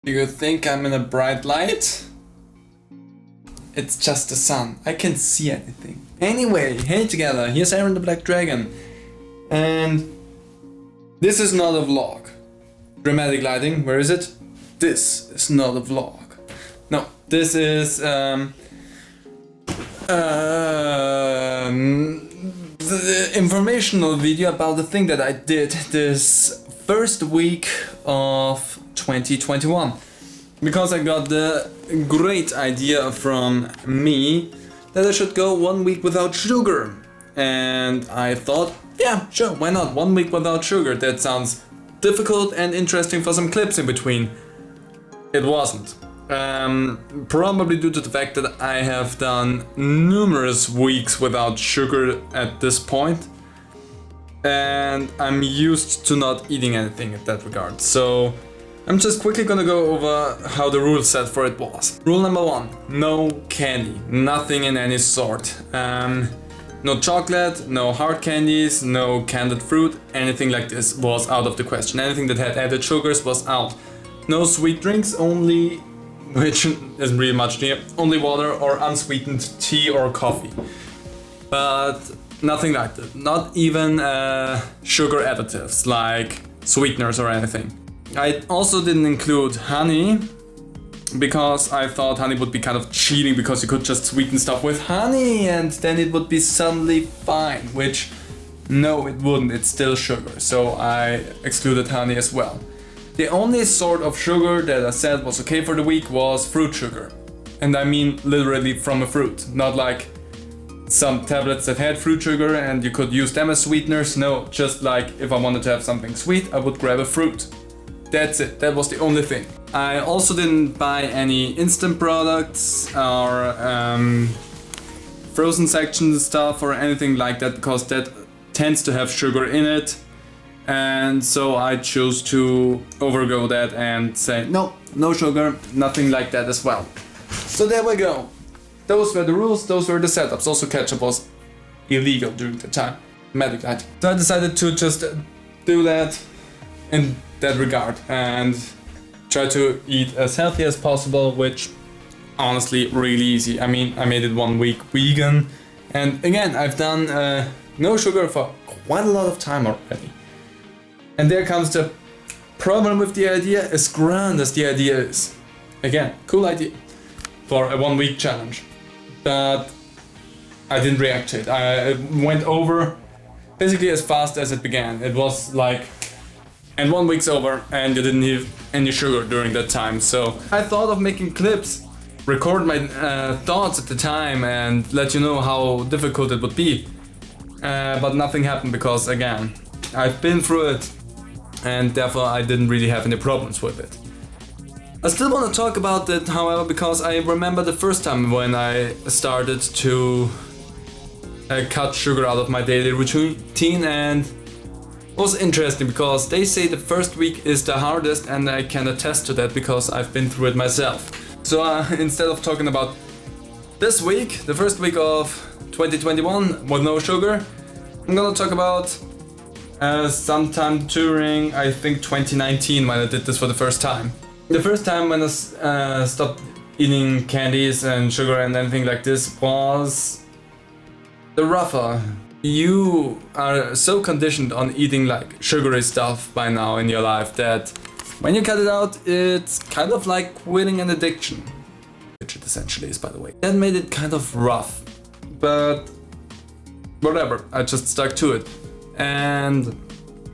Do you think I'm in a bright light? It's just the sun. I can't see anything. Anyway, hey together, here's Aaron the Black Dragon. And this is not a vlog. Dramatic lighting, where is it? This is not a vlog. No, this is the informational video about the thing that I did this first week of 2021. Because I got the great idea from me that I should go 1 week without sugar. And I thought, yeah, sure, why not? 1 week without sugar. That sounds difficult and interesting for some clips in between. It wasn't. Probably due to the fact that I have done numerous weeks without sugar at this point. And I'm used to not eating anything in that regard. So I'm just quickly gonna go over how the rule set for it was. Rule number 1, no candy, nothing in any sort. No chocolate, no hard candies, no candied fruit, anything like this was out of the question. Anything that had added sugars was out. No sweet drinks, only, which isn't really much near, only water or unsweetened tea or coffee. But nothing like that, not even sugar additives like sweeteners or anything. I also didn't include honey because I thought honey would be kind of cheating because you could just sweeten stuff with honey and then it would be suddenly fine, which no, it wouldn't, it's still sugar, so I excluded honey as well. The only sort of sugar that I said was okay for the week was fruit sugar. And I mean literally from a fruit, not like some tablets that had fruit sugar and you could use them as sweeteners. No, just like if I wanted to have something sweet, I would grab a fruit. That's it, that was the only thing. I also didn't buy any instant products or frozen section stuff or anything like that because that tends to have sugar in it. And so I chose to overgo that and say no, no sugar, nothing like that as well. So there we go. Those were the rules, those were the setups. Also ketchup was illegal during the time. Magic light. So I decided to just do that in that regard and try to eat as healthy as possible, which honestly really easy. I mean, I made it 1 week vegan and again I've done no sugar for quite a lot of time already. And there comes the problem with the idea, as grand as the idea is. Again, cool idea for a 1 week challenge. But I didn't react to it. I went over basically as fast as it began. It was like, and 1 week's over and you didn't have any sugar during that time. So I thought of making clips, record my thoughts at the time and let you know how difficult it would be. But nothing happened because again, I've been through it and therefore I didn't really have any problems with it. I still want to talk about it, however, because I remember the first time when I started to cut sugar out of my daily routine, and it was interesting because they say the first week is the hardest and I can attest to that because I've been through it myself. So instead of talking about this week, the first week of 2021 with no sugar, I'm gonna talk about sometime during, I think 2019 when I did this for the first time. The first time when I stopped eating candies and sugar and anything like this was the rougher. You are so conditioned on eating like sugary stuff by now in your life that when you cut it out, it's kind of like quitting an addiction, which it essentially is, by the way. That made it kind of rough, but whatever, I just stuck to it. And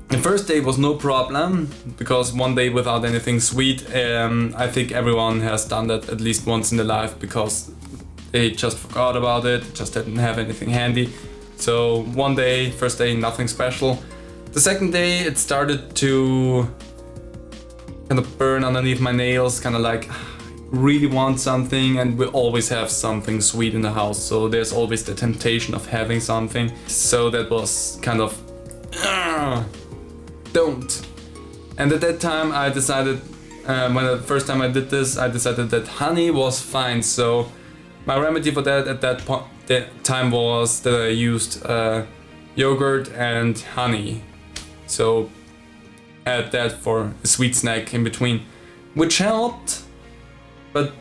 the first day was no problem because 1 day without anything sweet, I think everyone has done that at least once in their life because they just forgot about it, just didn't have anything handy. So 1 day, first day, nothing special. The second day it started to kind of burn underneath my nails, kind of like really want something, and we always have something sweet in the house, so there's always the temptation of having something. So that was kind of don't. And at that time I decided, when the first time I did this, I decided that honey was fine. So my remedy for that at that time was that I used yogurt and honey. So add that for a sweet snack in between. which helped, but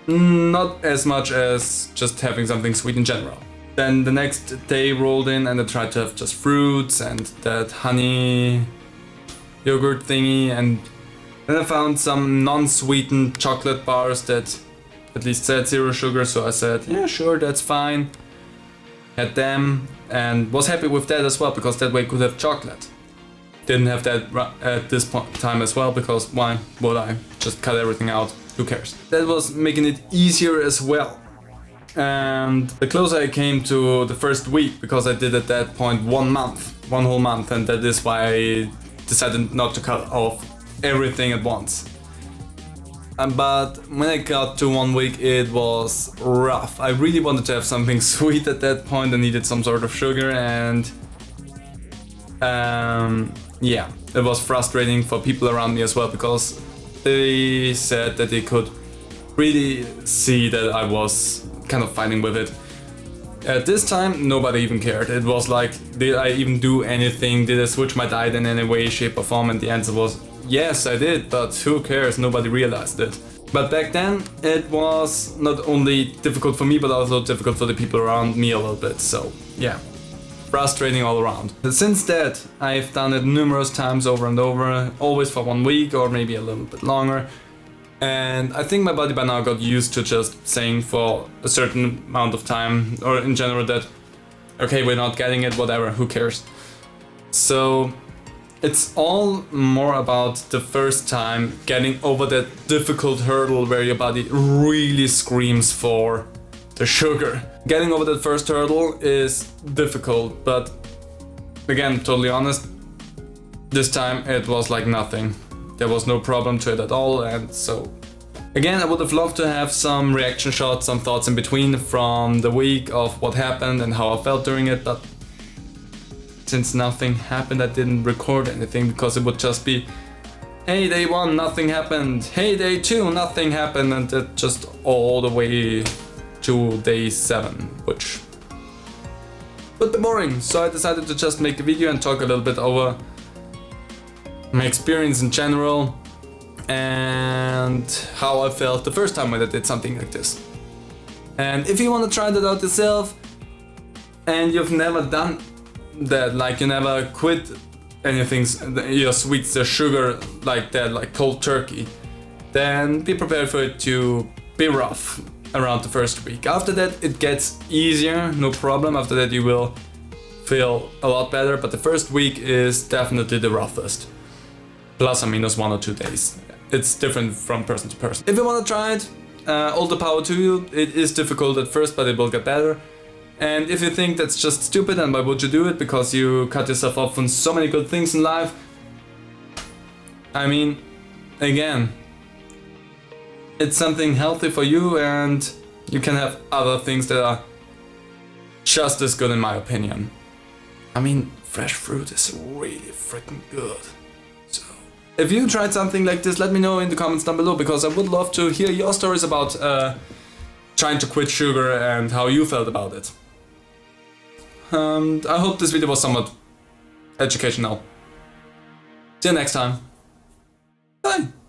not as much as just having something sweet in general. Then the next day rolled in and I tried to have just fruits and that honey yogurt thingy, and then I found some non-sweetened chocolate bars that at least said 0 sugar, so I said, yeah, sure, that's fine. Had them and was happy with that as well, because that way I could have chocolate. Didn't have that at this time as well, because why would I just cut everything out? Who cares? That was making it easier as well. And the closer I came to the first week, because I did at that point 1 month, 1 whole month, and that is why I decided not to cut off everything at once. But when I got to 1 week, it was rough. I really wanted to have something sweet at that point. I needed some sort of sugar, and yeah, it was frustrating for people around me as well, because they said that they could really see that I was kind of fighting with it. At this time, nobody even cared. It was like, did I even do anything? Did I switch my diet in any way, shape or form? And the answer was, yes, I did, but who cares? Nobody realized it. But back then, it was not only difficult for me, but also difficult for the people around me a little bit. So yeah, frustrating all around. Since that, I've done it numerous times over and over, always for 1 week or maybe a little bit longer. And I think my body by now got used to just saying for a certain amount of time, or in general, that okay, we're not getting it, whatever, who cares. So it's all more about the first time getting over that difficult hurdle where your body really screams for the sugar. Getting over that first hurdle is difficult, but again, totally honest, this time it was like nothing. There was no problem to it at all, and so again, I would have loved to have some reaction shots, some thoughts in between from the week of what happened and how I felt during it, but since nothing happened, I didn't record anything, because it would just be, hey, day 1, nothing happened, hey, day 2, nothing happened, and that just all the way to day 7, which would be boring. So I decided to just make a video and talk a little bit over my experience in general and how I felt the first time when I did something like this. And if you want to try that out yourself and you've never done that, like you never quit anything, your sweets, the sugar like that, like cold turkey, then be prepared for it to be rough around the first week. After that it gets easier, no problem. After that you will feel a lot better, but the first week is definitely the roughest. Plus or minus 1 or 2 days. It's different from person to person. If you want to try it, all the power to you. It is difficult at first, but it will get better. And if you think that's just stupid, and why would you do it? Because you cut yourself off from so many good things in life. I mean, again, it's something healthy for you, and you can have other things that are just as good in my opinion. I mean, fresh fruit is really freaking good. So, if you tried something like this, let me know in the comments down below, because I would love to hear your stories about trying to quit sugar and how you felt about it. I hope this video was somewhat educational. See you next time. Bye!